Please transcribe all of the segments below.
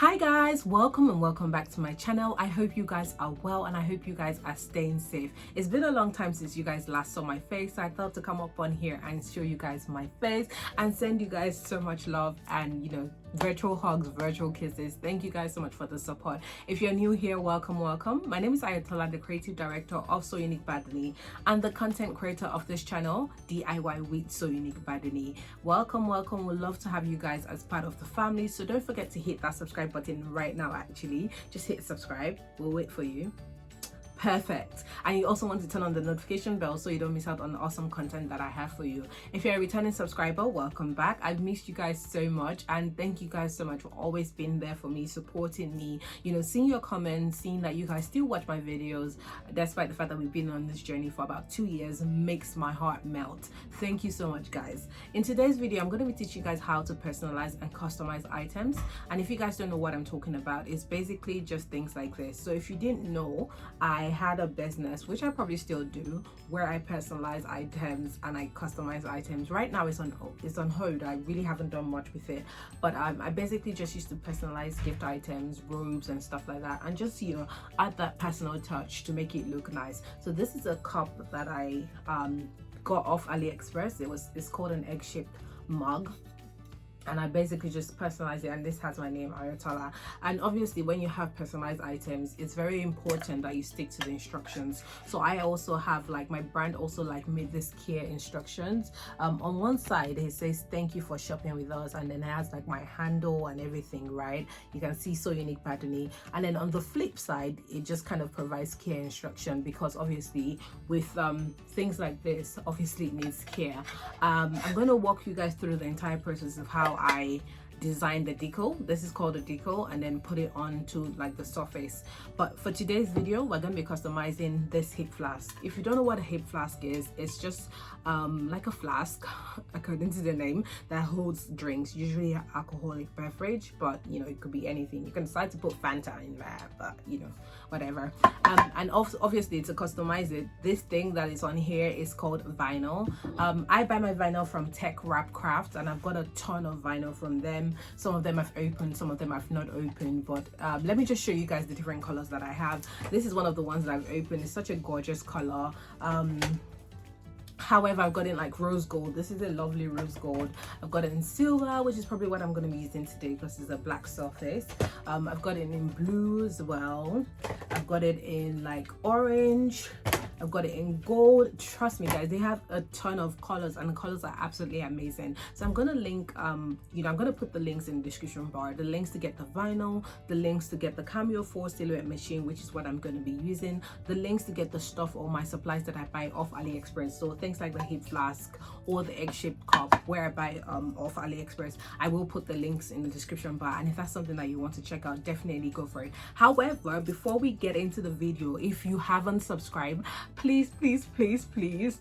Hi guys, welcome and welcome back to my channel. I hope you guys are well and I hope you guys are staying safe. It's been a long time since you guys last saw my face, so I thought to come up on here and show you guys my face and send you guys so much love and virtual hugs, virtual kisses. Thank you guys so much for the support. If you're new here, welcome. My name is Ayotola, the creative director of So Unique Adunni and the content creator of this channel, DIY with So Unique Adunni. Welcome. We'd love to have you guys as part of the family, so don't forget to hit that subscribe button right now. Actually, just hit subscribe. We'll wait for you. Perfect. And you also want to turn on the notification bell so you don't miss out on the awesome content that I have for you. If you're a returning subscriber, welcome back. I've missed you guys so much and thank you guys so much for always being there for me, supporting me, seeing your comments, seeing that you guys still watch my videos despite the fact that we've been on this journey for about 2 years makes my heart melt. Thank you so much, guys. In today's video, I'm going to be teaching you guys how to personalize and customize items. And if you guys don't know what I'm talking about, it's basically just things like this. So if you didn't know, I had a business, which I probably still do, where I personalize items and I customize items. Right now it's on hold. I really haven't done much with it, but I basically just used to personalize gift items, robes and stuff like that, and just add that personal touch to make it look nice. So this is a cup that I got off AliExpress. It's called an egg-shaped mug, and I basically just personalize it, and this has my name, Ayotola. And obviously when you have personalized items, it's very important that you stick to the instructions. So I also have, like, my brand also made this care instructions. On one side it says thank you for shopping with us, and then it has like my handle and everything, right? You can see So Unique Adunni. And then on the flip side, it just kind of provides care instruction, because obviously with things like this, obviously it needs care. I'm going to walk you guys through the entire process of how I designed the decal. This is called a decal, and then put it onto like the surface. But for today's video, we're going to be customizing this hip flask. If you don't know what a hip flask is, it's just like a flask, according to the name, that holds drinks, usually alcoholic beverage, but it could be anything. You can decide to put Fanta in there, but whatever. And also, obviously, to customize it, this thing that is on here is called vinyl. I buy my vinyl from Tech Wrap Craft, and I've got a ton of vinyl from them. Some of them I've opened, some of them I've not opened, but let me just show you guys the different colors that I have. This is one of the ones that I've opened. It's such a gorgeous color. However, I've got it like rose gold. This is a lovely rose gold. I've got it in silver, which is probably what I'm going to be using today because it's a black surface. I've got it in blue as well. I've got it in like orange. I've got it in gold. Trust me, guys, they have a ton of colors, and the colors are absolutely amazing. So I'm going to link, I'm going to put the links in the description bar, the links to get the vinyl, the links to get the Cameo 4 silhouette machine, which is what I'm going to be using, the links to get the stuff or my supplies that I buy off AliExpress. So things like the hip flask or the egg-shaped cup where I buy off AliExpress. I will put the links in the description bar, and if that's something that you want to check out, definitely go for it. However, before we get into the video, if you haven't subscribed, please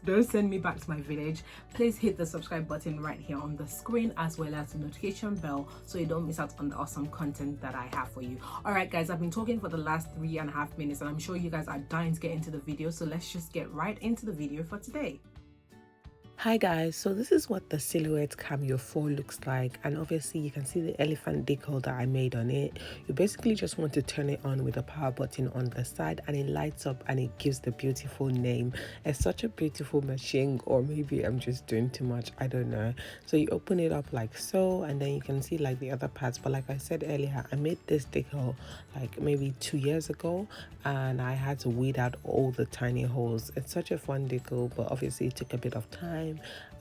don't send me back to my village. Please hit the subscribe button right here on the screen, as well as the notification bell, so you don't miss out on the awesome content that I have for you. All right, guys, I've been talking for the last 3.5 minutes, and I'm sure you guys are dying to get into the video, so let's just get right into the video for today. Hi guys, so this is what the silhouette Cameo 4 looks like, and obviously you can see the elephant decal that I made on it. You basically just want to turn it on with a power button on the side, and it lights up and it gives the beautiful name. It's such a beautiful machine, or maybe I'm just doing too much, I don't know. So you open it up like so, and then you can see like the other parts. But like I said earlier, I made this decal like maybe 2 years ago, and I had to weed out all the tiny holes. It's such a fun decal, but obviously it took a bit of time.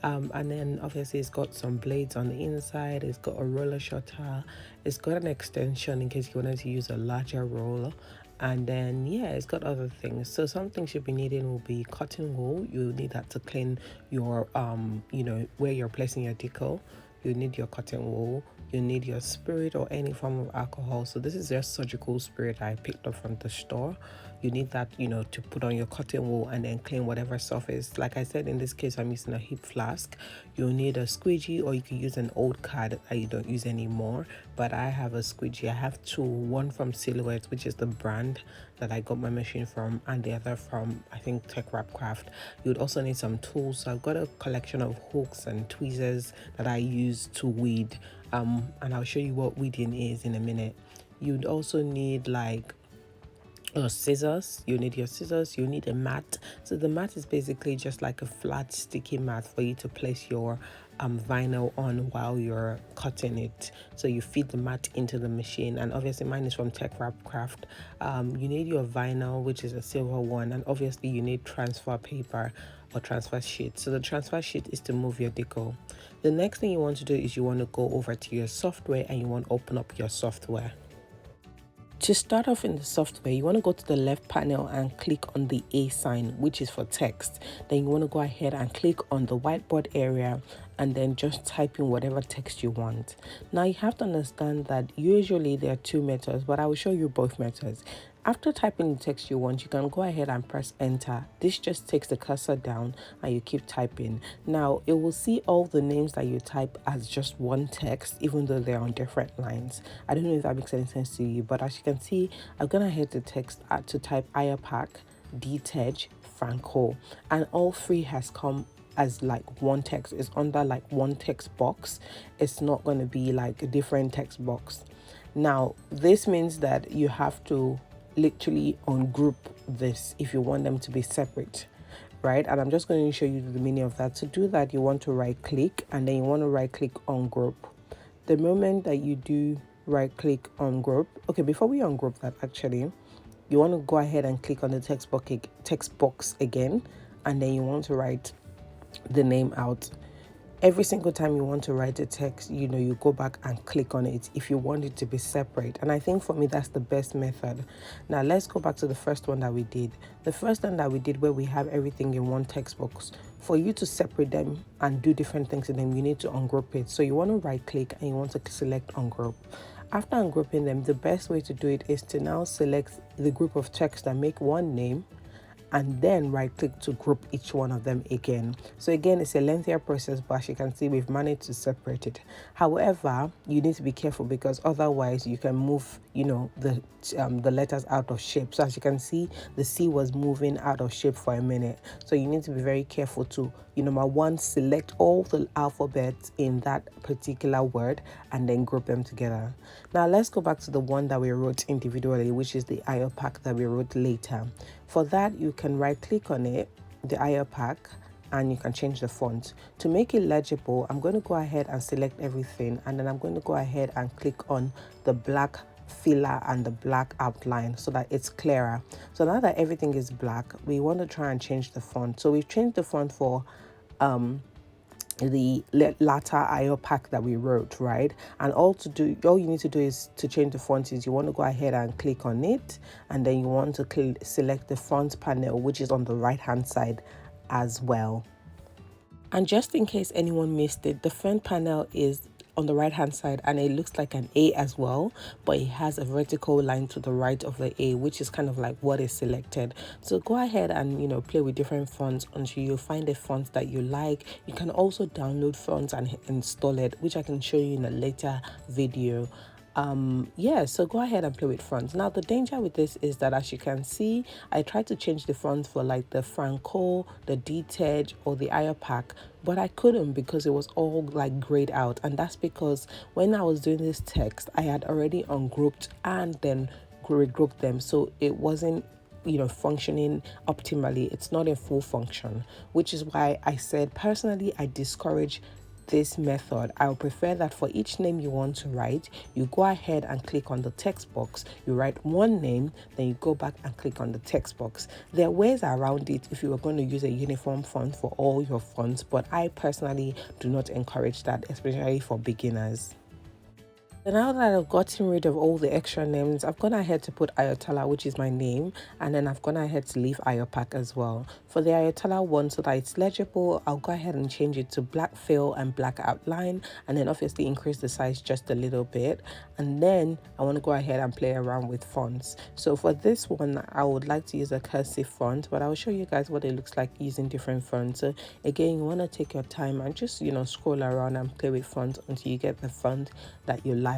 And then obviously it's got some blades on the inside, it's got a roller shutter, it's got an extension in case you wanted to use a larger roller, and then yeah, it's got other things. So some things you'll be needing will be cotton wool. You need that to clean your where you're placing your decal. You need your cotton wool, you need your spirit or any form of alcohol. So this is just surgical spirit I picked up from the store. You need that, to put on your cotton wool and then clean whatever surface. Like I said, in this case, I'm using a hip flask. You'll need a squeegee, or you can use an old card that you don't use anymore. But I have a squeegee. I have two, one from Silhouette, which is the brand that I got my machine from, and the other from, I think, Tech Wrap Craft. You'd also need some tools. So I've got a collection of hooks and tweezers that I use to weed. And I'll show you what weeding is in a minute. You'd also need like scissors. You need your scissors. You need a mat. So the mat is basically just like a flat sticky mat for you to place your vinyl on while you're cutting it. So you feed the mat into the machine, and obviously mine is from Tech Wrap Craft. You need your vinyl, which is a silver one, and obviously you need transfer paper or transfer sheet. So the transfer sheet is to move your decal. The next thing you want to do is you want to go over to your software and you want to open up your software. To start off in the software, you want to go to the left panel and click on the A sign, which is for text. Then you want to go ahead and click on the whiteboard area and then just type in whatever text you want. Now you have to understand that usually there are two methods, but I will show you both methods. After typing the text you want, you can go ahead and press enter. This just takes the cursor down and you keep typing. Now it will see all the names that you type as just one text, even though they're on different lines. I don't know if that makes any sense to you, but as you can see, I've gone ahead to type Ayapack, Detach, Franco, and all three has come as like one text. It's under like one text box. It's not going to be like a different text box. Now this means that you have to literally ungroup this if you want them to be separate, right? And I'm just going to show you the meaning of that. To do that, you want to right click and then you want to right click on group. The moment that you do right click on group, okay, before we ungroup that, actually you want to go ahead and click on the text box again, and then you want to write the name out. Every single time you want to write a text, you go back and click on it if you want it to be separate. And I think for me, that's the best method. Now, let's go back to the first one that we did. The first one that we did where we have everything in one text box. For you to separate them and do different things in them, you need to ungroup it. So you want to right click and you want to select ungroup. After ungrouping them, the best way to do it is to now select the group of text that make one name, and then right click to group each one of them again. So again, it's a lengthier process, but as you can see, we've managed to separate it. However, you need to be careful because otherwise you can move the letters out of shape. So as you can see, the C was moving out of shape for a minute, so you need to be very careful to number one, select all the alphabets in that particular word and then group them together. Now let's go back to the one that we wrote individually, which is the Ayapack that we wrote later. For that, you can right click on it, the Ayapack, and you can change the font. To make it legible, I'm going to go ahead and select everything, and then I'm going to go ahead and click on the black filler and the black outline so that it's clearer. So now that everything is black, we want to try and change the font. So we've changed the font for the latter Ayapack that we wrote, right? And all you need to do is to change the font is you want to go ahead and click on it, and then you want to select the font panel, which is on the right hand side as well. And just in case anyone missed it, the font panel is on the right hand side and it looks like an A as well, but it has a vertical line to the right of the A, which is kind of like what is selected. So go ahead and play with different fonts until you find a font that you like. You can also download fonts and install it, which I can show you in a later video. So go ahead and play with fonts. Now the danger with this is that, as you can see, I tried to change the fonts for like the Franco, the Detach, or the Ayapack, but I couldn't because it was all like grayed out. And that's because when I was doing this text, I had already ungrouped and then regrouped them, so it wasn't functioning optimally. It's not in full function, which is why I said personally I discourage this method. I would prefer that for each name you want to write, you go ahead and click on the text box, you write one name, then you go back and click on the text box. There are ways around it if you are going to use a uniform font for all your fonts, but I personally do not encourage that, especially for beginners. So now that I've gotten rid of all the extra names, I've gone ahead to put Ayotola, which is my name, and then I've gone ahead to leave Ayapack as well. For the Ayotola one, so that it's legible, I'll go ahead and change it to black fill and black outline, and then obviously increase the size just a little bit. And then I want to go ahead and play around with fonts. So for this one, I would like to use a cursive font, but I'll show you guys what it looks like using different fonts. So again, you want to take your time and just scroll around and play with fonts until you get the font that you like.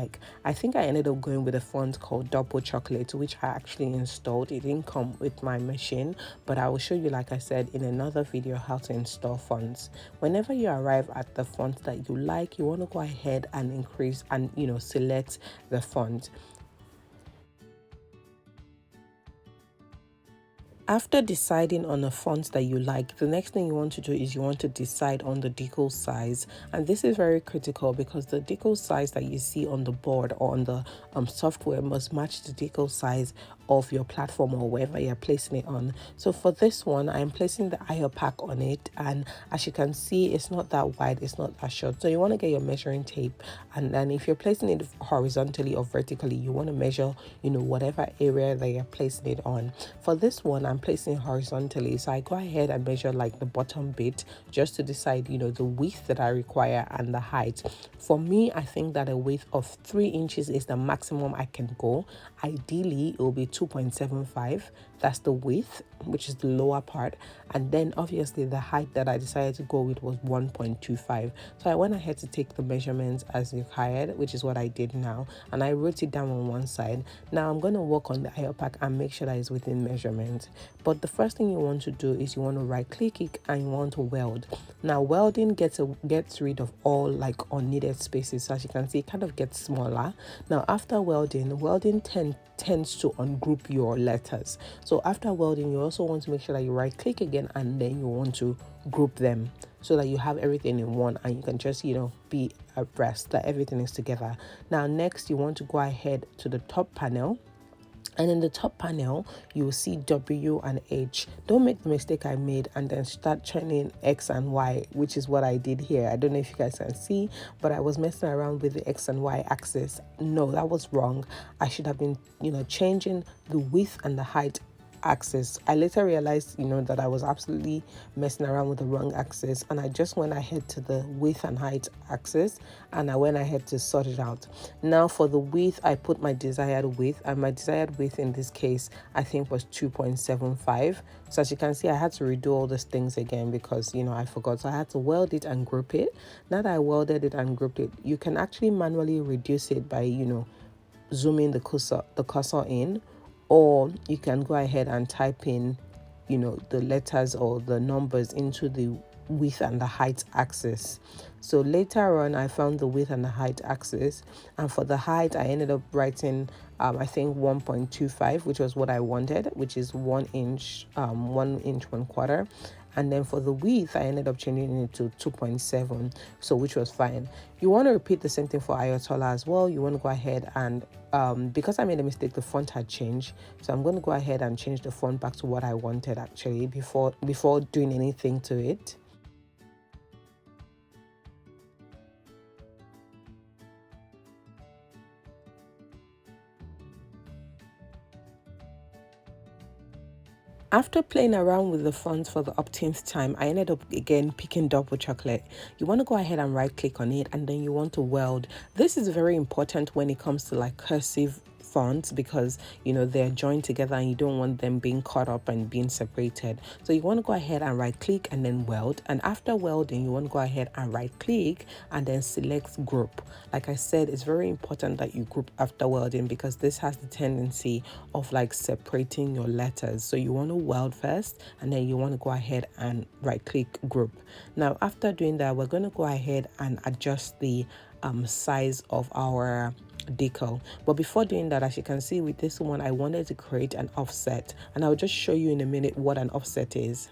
I think I ended up going with a font called Double Chocolate, which I actually installed. It didn't come with my machine, but I will show you, like I said, in another video how to install fonts. Whenever you arrive at the font that you like, you want to go ahead and increase and select the font. After deciding on a font that you like, the next thing you want to do is you want to decide on the decal size. And this is very critical because the decal size that you see on the board or on the software must match the decal size of your platform or wherever you're placing it on. So for this one, I'm placing the Ayo pack on it, and as you can see, it's not that wide, it's not that short. So you want to get your measuring tape, and then if you're placing it horizontally or vertically, you want to measure, whatever area that you're placing it on. For this one, I'm placing horizontally, so I go ahead and measure like the bottom bit just to decide, the width that I require and the height. For me, I think that a width of 3 inches is the maximum I can go. Ideally, it will be 2.75. That's the width, which is the lower part, and then obviously the height that I decided to go with was 1.25. So I went ahead to take the measurements as required, which is what I did now, and I wrote it down on one side. Now I'm going to work on the Ayo pack and make sure that it's within measurement. But the first thing you want to do is you want to right click it and you want to weld. Now welding gets rid of all like unneeded spaces. So as you can see, it kind of gets smaller. Now after welding tends to ungroup your letters. So after welding, you also want to make sure that you right click again and then you want to group them so that you have everything in one and you can just be at rest, that everything is together. Now next, you want to go ahead to the top panel. And in the top panel, you will see W and H. Don't make the mistake I made and then start turning X and Y, which is what I did here. I don't know if you guys can see, but I was messing around with the X and Y axis. No, that was wrong. I should have been, changing the width and the height axis. I later realized, that I was absolutely messing around with the wrong axis, and I just went ahead to the width and height axis and I went ahead to sort it out. Now for the width, I put my desired width, and my desired width in this case I think was 2.75. So as you can see, I had to redo all these things again because I forgot. So I had to weld it and group it. Now that I welded it and grouped it, you can actually manually reduce it by zooming the cursor in, or you can go ahead and type in the letters or the numbers into the width and the height axis. So later on, I found the width and the height axis, and for the height I ended up writing I think 1.25, which was what I wanted, which is 1 inch 1 inch 1/4. And then for the width, I ended up changing it to 2.7, so which was fine. You want to repeat the same thing for Ayotola as well. You want to go ahead and because I made a mistake, the font had changed, so I'm going to go ahead and change the font back to what I wanted actually before doing anything to it. After playing around with the fonts for the umpteenth time, I ended up again picking double chocolate. You want to go ahead and right click on it, and then you want to weld. This is very important when it comes to like cursive fonts because they're joined together and you don't want them being caught up and being separated. So you want to go ahead and right click and then weld, and after welding you want to go ahead and right click and then select group. Like I said, it's very important that you group after welding because this has the tendency of like separating your letters. So you want to weld first and then you want to go ahead and right click group. Now after doing that, we're going to go ahead and adjust the size of our decal. But before doing that, as you can see with this one, I wanted to create an offset, and I'll just show you in a minute what an offset is.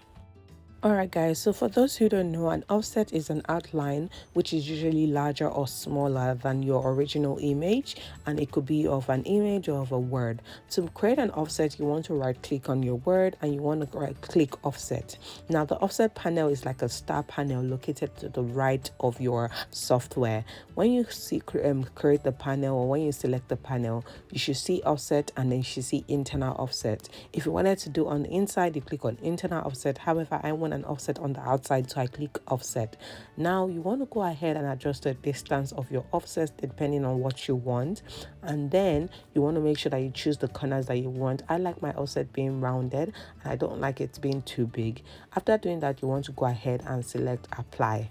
Alright guys, so for those who don't know, an offset is an outline which is usually larger or smaller than your original image, and it could be of an image or of a word. To create an offset, you want to right click on your word and you want to right click offset. Now the offset panel is like a star panel located to the right of your software. When you see create the panel, or when you select the panel, you should see offset and then you should see internal offset. If you wanted to do on the inside, you click on internal offset. However, I want an offset on the outside, so I click offset. Now you want to go ahead and adjust the distance of your offset depending on what you want, and then you want to make sure that you choose the corners that you want. I like my offset being rounded and I don't like it being too big. After doing that, you want to go ahead and select apply.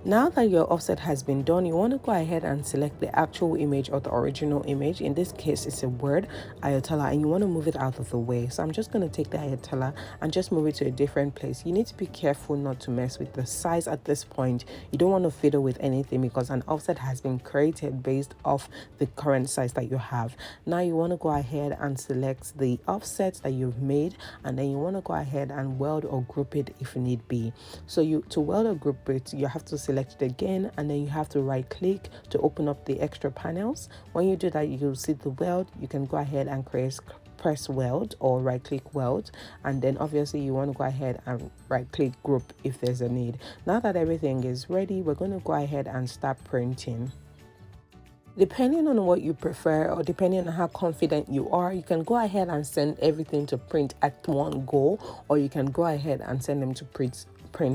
Now that your offset has been done, you want to go ahead and select the actual image or the original image. In this case, it's a word, Ayotola, and you want to move it out of the way. So I'm just going to take the Ayotola and just move it to a different place. You need to be careful not to mess with the size at this point. You don't want to fiddle with anything because an offset has been created based off the current size that you have. Now you want to go ahead and select the offset that you've made, and then you want to go ahead and weld or group it if need be. So to weld or group it, you have to select it again, and then you have to right click to open up the extra panels. When you do that, you'll see the weld. You can go ahead and press weld or right click weld, and then obviously you want to go ahead and right click group if there's a need. Now that everything is ready, we're going to go ahead and start printing. Depending on what you prefer or depending on how confident you are, you can go ahead and send everything to print at one go, or you can go ahead and send them to print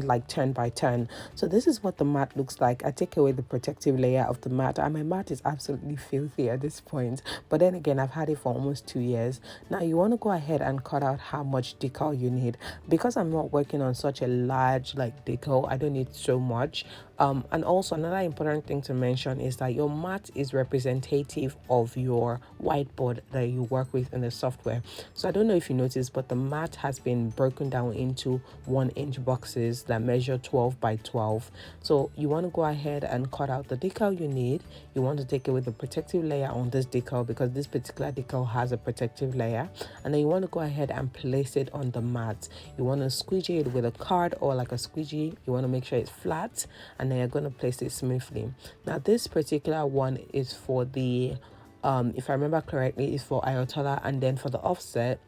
like turn by turn. So this is what the mat looks like. I take away the protective layer of the mat, and my mat is absolutely filthy at this point, but then again, I've had it for almost 2 years now. You want to go ahead and cut out how much decal you need. Because I'm not working on such a large like decal, I don't need so much. And also another important thing to mention is that your mat is representative of your whiteboard that you work with in the software. So I don't know if you noticed, but the mat has been broken down into 1-inch boxes that measure 12 by 12. So you want to go ahead and cut out the decal you need. You want to take away the protective layer on this decal because this particular decal has a protective layer, and then you want to go ahead and place it on the mat. You want to squeegee it with a card or like a squeegee. You want to make sure it's flat, and then you're going to place it smoothly. Now this particular one is for the if I remember correctly, is for Ayotola, and then for the offset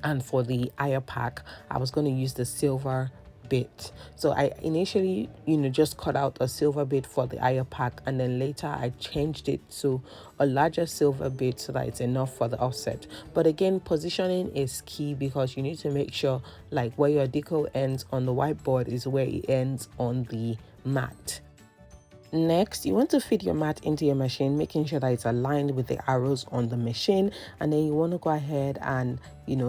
and for the Aya pack, I was going to use the silver bit. So I initially just cut out a silver bit for the Aya pack, and then later I changed it to a larger silver bit so that it's enough for the offset. But again, positioning is key because you need to make sure like where your decal ends on the whiteboard is where it ends on the mat. Next, you want to feed your mat into your machine, making sure that it's aligned with the arrows on the machine, and then you want to go ahead and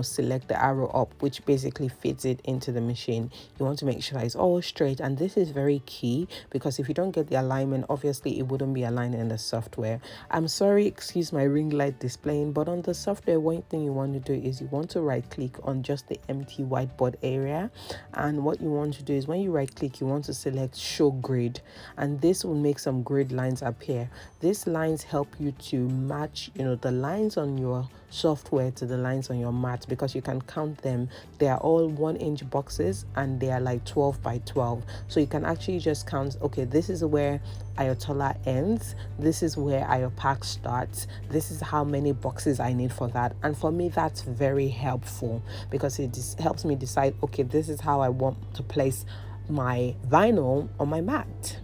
select the arrow up, which basically fits it into the machine. You want to make sure that it's all straight, and this is very key because if you don't get the alignment, obviously it wouldn't be aligned in the software. I'm sorry, excuse my ring light displaying, but on the software, one thing you want to do is you want to right click on just the empty whiteboard area, and what you want to do is when you right click, you want to select show grid, and this will make some grid lines appear. These lines help you to match the lines on your software to the lines on your mat because you can count them. They are all 1-inch boxes and they are like 12 by 12, so you can actually just count, okay, this is where Ayotola ends, this is where Ayopack starts, this is how many boxes I need for that. And for me, that's very helpful because it helps me decide, okay, this is how I want to place my vinyl on my mat.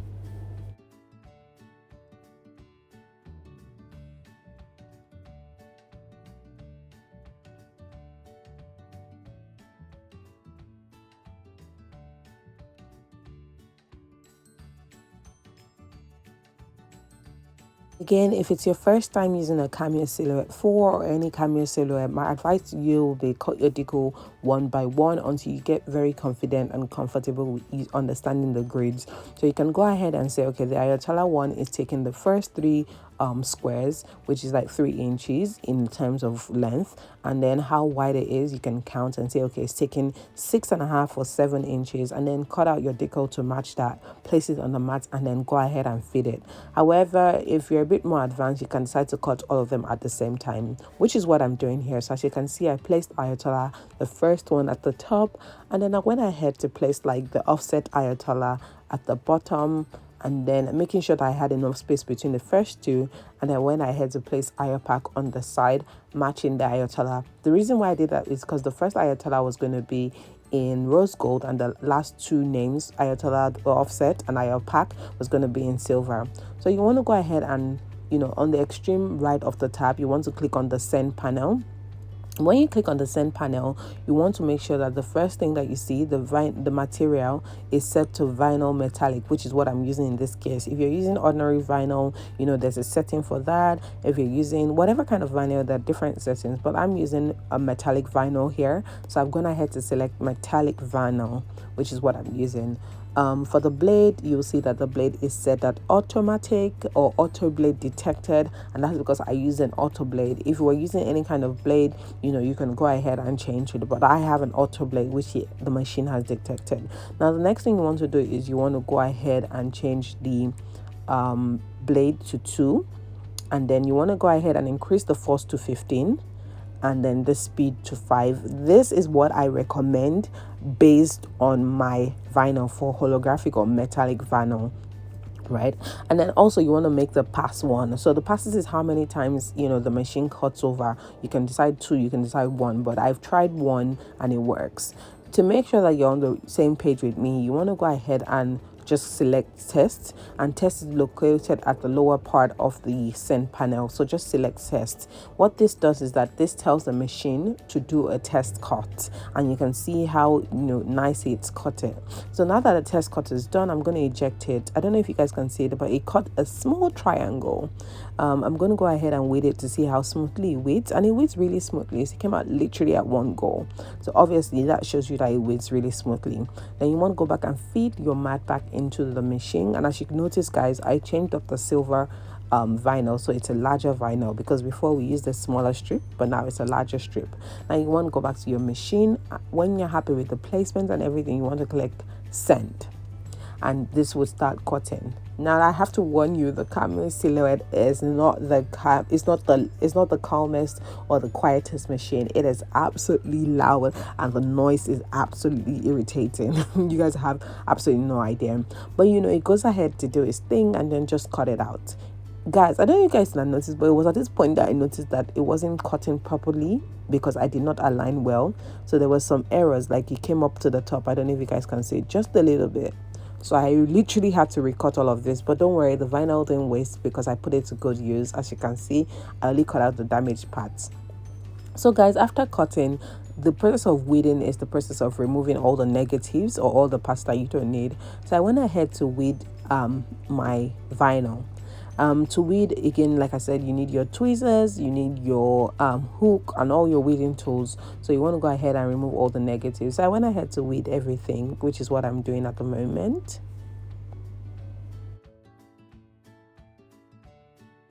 Again, if it's your first time using a Cameo Silhouette 4 or any Cameo Silhouette, my advice to you will be cut your decal one by one until you get very confident and comfortable with understanding the grids. So you can go ahead and say, okay, the Ayotola one is taking the first 3 squares, which is like 3 inches in terms of length, and then how wide it is you can count and say, okay, it's taking 6.5 or 7 inches, and then cut out your decal to match that, place it on the mat, and then go ahead and fit it. However, if you're a bit more advanced, you can decide to cut all of them at the same time, which is what I'm doing here. So as you can see, I placed Ayotola, the first one, at the top, and then I went ahead to place like the offset Ayotola at the bottom, and then making sure that I had enough space between the first 2, and then when I had to place Ayopack on the side, matching the Ayotola. The reason why I did that is because the first Ayotola was going to be in rose gold, and the last 2 names, Ayotola offset and Ayopack, was going to be in silver. So you want to go ahead and, on the extreme right of the tab, you want to click on the send panel. When you click on the send panel, you want to make sure that the first thing that you see, the material, is set to vinyl metallic, which is what I'm using in this case. If you're using ordinary vinyl, there's a setting for that. If you're using whatever kind of vinyl, there are different settings, but I'm using a metallic vinyl here, so I've gone ahead to select metallic vinyl, which is what I'm using. For the blade, you'll see that the blade is set at automatic or auto blade detected, and that's because I use an auto blade. If you were using any kind of blade, you can go ahead and change it, but I have an auto blade which the machine has detected. Now the next thing you want to do is you want to go ahead and change the blade to 2, and then you want to go ahead and increase the force to 15, and then the speed to 5. This is what I recommend based on my vinyl for holographic or metallic vinyl, right? And then also you want to make the pass 1. So the passes is how many times the machine cuts over. You can decide 2, you can decide 1, but I've tried 1 and it works. To make sure that you're on the same page with me, you want to go ahead and just select test, and test is located at the lower part of the send panel. So just select test. What this does is that this tells the machine to do a test cut, and you can see how nicely it's cut it. So now that the test cut is done, I'm going to eject it. I don't know if you guys can see it, but it cut a small triangle. I'm going to go ahead and weed it to see how smoothly it weeds, and it weeds really smoothly. So it came out literally at one go. So obviously that shows you that it weeds really smoothly. Then you want to go back and feed your mat back into the machine, and as you can notice, guys, I changed up the silver vinyl, so it's a larger vinyl, because before we used a smaller strip, but now it's a larger strip. Now you want to go back to your machine. When you're happy with the placement and everything, you want to click send, and this will start cutting. Now I have to warn you, the Cameo Silhouette is not the calmest or the quietest machine. It is absolutely loud, and the noise is absolutely irritating. You guys have absolutely no idea, but it goes ahead to do its thing and then just cut it out. Guys, I don't know if you guys can notice, but it was at this point that I noticed that it wasn't cutting properly because I did not align well. So there was some errors, like it came up to the top. I don't know if you guys can see it, just a little bit. So I literally had to recut all of this, but don't worry, the vinyl didn't waste because I put it to good use. As you can see, I only cut out the damaged parts. So guys, after cutting, the process of weeding is the process of removing all the negatives or all the parts that you don't need. So I went ahead to weed my vinyl. To weed, again, like I said, you need your tweezers, you need your hook and all your weeding tools. So you want to go ahead and remove all the negatives. So I went ahead to weed everything, which is what I'm doing at the moment.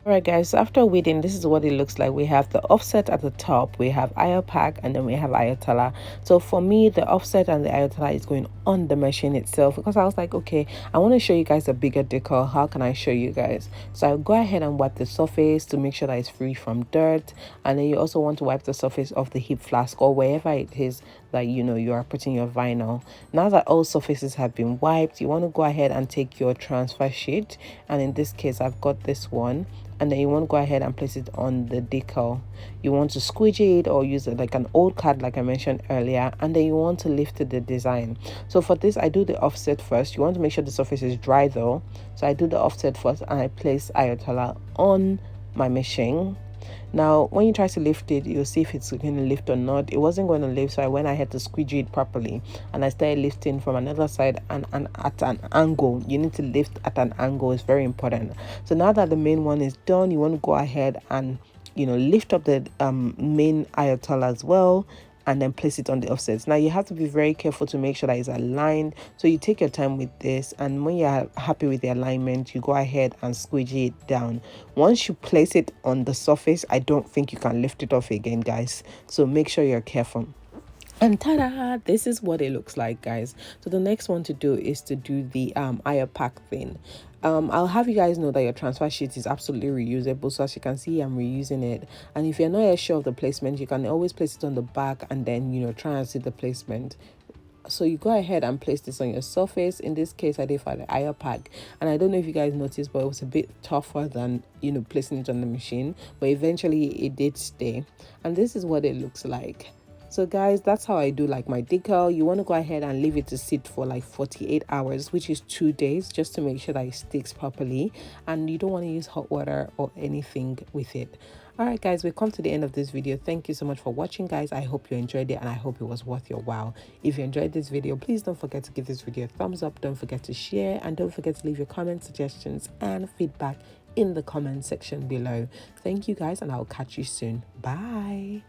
Alright guys, so after weeding, this is what it looks like. We have the offset at the top, we have Ayopack, and then we have Ayotola. So for me, the offset and the Ayotola is going on the machine itself, because I was like, okay, I want to show you guys a bigger decal. How can I show you guys? So I'll go ahead and wipe the surface to make sure that it's free from dirt, and then you also want to wipe the surface of the hip flask or wherever it is that you are putting your vinyl. Now that all surfaces have been wiped, you want to go ahead and take your transfer sheet, and in this case I've got this one, and then you want to go ahead and place it on the decal. You want to squeegee it or use it like an old card, like I mentioned earlier, and then you want to lift the design. So for this, I do the offset first. You want to make sure the surface is dry though, so I do the offset first and I place Ayotola on my machine. Now when you try to lift it, you'll see if it's going to lift or not. It wasn't going to lift, so I went ahead to squeegee it properly, and I started lifting from another side and at an angle. You need to lift at an angle, it's very important. So now that the main one is done, you want to go ahead and lift up the main Ayotola as well, and then place it on the offsets. Now you have to be very careful to make sure that it's aligned, so you take your time with this, and when you're happy with the alignment, you go ahead and squeegee it down. Once you place it on the surface, I don't think you can lift it off again, guys, so make sure you're careful. And ta-da, this is what it looks like, guys. So the next one to do is to do the Ayopack thing. I'll have you guys know that your transfer sheet is absolutely reusable. So as you can see, I'm reusing it, and if you're not yet sure of the placement, you can always place it on the back and then try and see the placement. So you go ahead and place this on your surface. In this case, I did for the Ayopack, and I don't know if you guys noticed, but it was a bit tougher than placing it on the machine, but eventually it did stay, and this is what it looks like. So guys, that's how I do like my decal. You want to go ahead and leave it to sit for like 48 hours, which is 2 days, just to make sure that it sticks properly, and you don't want to use hot water or anything with it. All right guys, we've come to the end of this video. Thank you so much for watching, guys. I hope you enjoyed it, and I hope it was worth your while. If you enjoyed this video, please don't forget to give this video a thumbs up, don't forget to share, and don't forget to leave your comments, suggestions and feedback in the comment section below. Thank you guys, and I'll catch you soon. Bye.